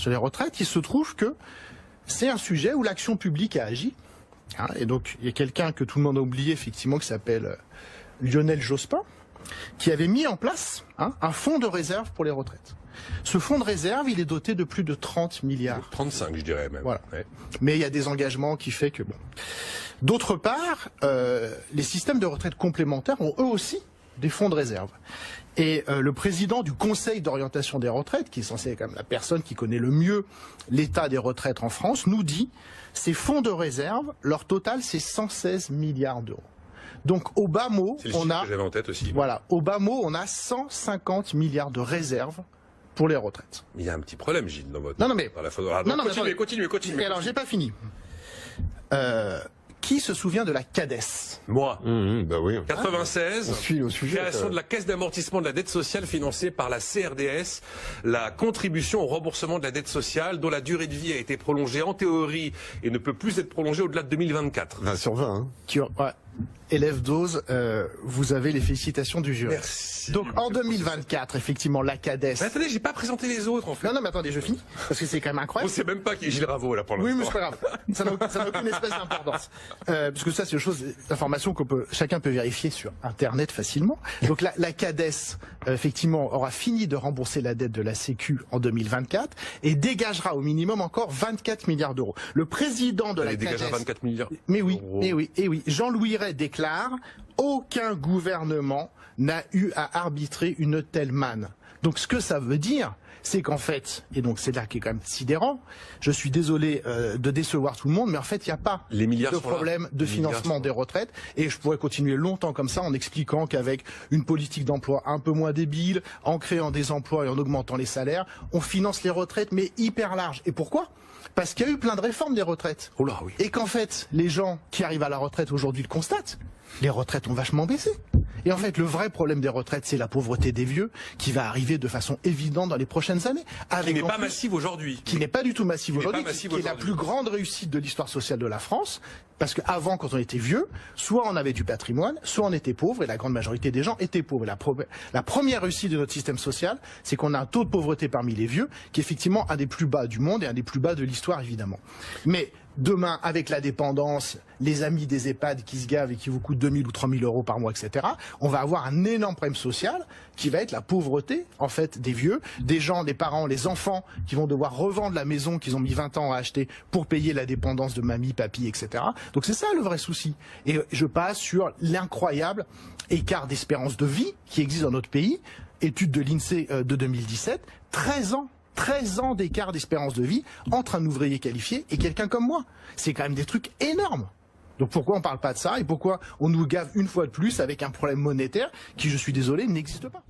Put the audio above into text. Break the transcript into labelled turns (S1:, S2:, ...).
S1: sur les retraites, il se trouve que c'est un sujet où l'action publique a agi. Hein, et donc, il y a quelqu'un que tout le monde a oublié, effectivement, qui s'appelle Lionel Jospin, qui avait mis en place un fonds de réserve pour les retraites. Ce fonds de réserve, il est doté de plus de 30 milliards.
S2: 35, je dirais même.
S1: Voilà.
S2: Ouais.
S1: Mais il y a des engagements qui fait que bon. D'autre part, les systèmes de retraite complémentaires ont eux aussi des fonds de réserve. Et le président du Conseil d'orientation des retraites, qui est censé être quand même la personne qui connaît le mieux l'état des retraites en France, nous dit ces fonds de réserve, leur total c'est 116 milliards d'euros. Donc au bas mot, on a,
S2: j'avais en tête aussi.
S1: Voilà, au bas mot, on a 150 milliards de réserves pour les retraites.
S2: Il y a un petit problème, Gilles, dans votre...
S1: Non, non, mais...
S2: Continuez.
S1: Et alors, j'ai pas fini. Qui se souvient de la CADES?
S2: Moi.
S3: Bah oui.
S2: 96,
S3: On suit au sujet,
S2: création de la Caisse d'amortissement de la dette sociale financée par la CRDS, la contribution au remboursement de la dette sociale dont la durée de vie a été prolongée en théorie et ne peut plus être prolongée au-delà de 2024.
S3: 20 sur 20. Hein.
S1: Élève dose, vous avez les félicitations du jury.
S2: Merci.
S1: Donc en 2024, effectivement, la CADES...
S2: Mais attendez, j'ai pas présenté les autres en fait.
S1: Non, mais attendez, je finis, parce que c'est quand même
S2: On
S1: incroyable.
S2: sait même pas qui est Gilles Ravaud là pour l'instant.
S1: Oui, mais c'est pas grave. Ça n'a aucune espèce d'importance. Parce que ça, c'est une chose, information chacun peut vérifier sur Internet facilement. Donc la CADES, effectivement, aura fini de rembourser la dette de la Sécu en 2024 et dégagera au minimum encore 24 milliards d'euros. Le président de la CADES...
S2: dégagera 24 milliards.
S1: Mais oui, Jean-Louis Ray déclare: aucun gouvernement n'a eu à arbitrer une telle manne. Donc ce que ça veut dire, c'est qu'en fait, et donc c'est là qui est quand même sidérant, je suis désolé de décevoir tout le monde, mais en fait il n'y a pas de problème de financement des retraites, et je pourrais continuer longtemps comme ça en expliquant qu'avec une politique d'emploi un peu moins débile, en créant des emplois et en augmentant les salaires, on finance les retraites mais hyper large. Et pourquoi ? Parce qu'il y a eu plein de réformes des retraites.
S2: Oh là, oui.
S1: Et qu'en fait, les gens qui arrivent à la retraite aujourd'hui le constatent. Les retraites ont vachement baissé. Et en fait, le vrai problème des retraites, c'est la pauvreté des vieux, qui va arriver de façon évidente dans les prochaines années.
S2: Qui n'est pas massive aujourd'hui.
S1: Qui n'est pas du tout massive aujourd'hui, qui est la plus grande réussite de l'histoire sociale de la France. Parce qu'avant, quand on était vieux, soit on avait du patrimoine, soit on était pauvre, et la grande majorité des gens étaient pauvres. Et la première réussite de notre système social, c'est qu'on a un taux de pauvreté parmi les vieux, qui est effectivement un des plus bas du monde et un des plus bas de l'histoire, évidemment. Mais demain, avec la dépendance, les amis des EHPAD qui se gavent et qui vous coûtent 2000 ou 3000 euros par mois, etc., on va avoir un énorme problème social qui va être la pauvreté, en fait, des vieux, des gens, des parents, les enfants qui vont devoir revendre la maison qu'ils ont mis 20 ans à acheter pour payer la dépendance de mamie, papy, etc. Donc c'est ça le vrai souci. Et je passe sur l'incroyable écart d'espérance de vie qui existe dans notre pays. Étude de l'INSEE de 2017, 13 ans d'écart d'espérance de vie entre un ouvrier qualifié et quelqu'un comme moi. C'est quand même des trucs énormes. Donc pourquoi on parle pas de ça et pourquoi on nous gave une fois de plus avec un problème monétaire qui, je suis désolé, n'existe pas?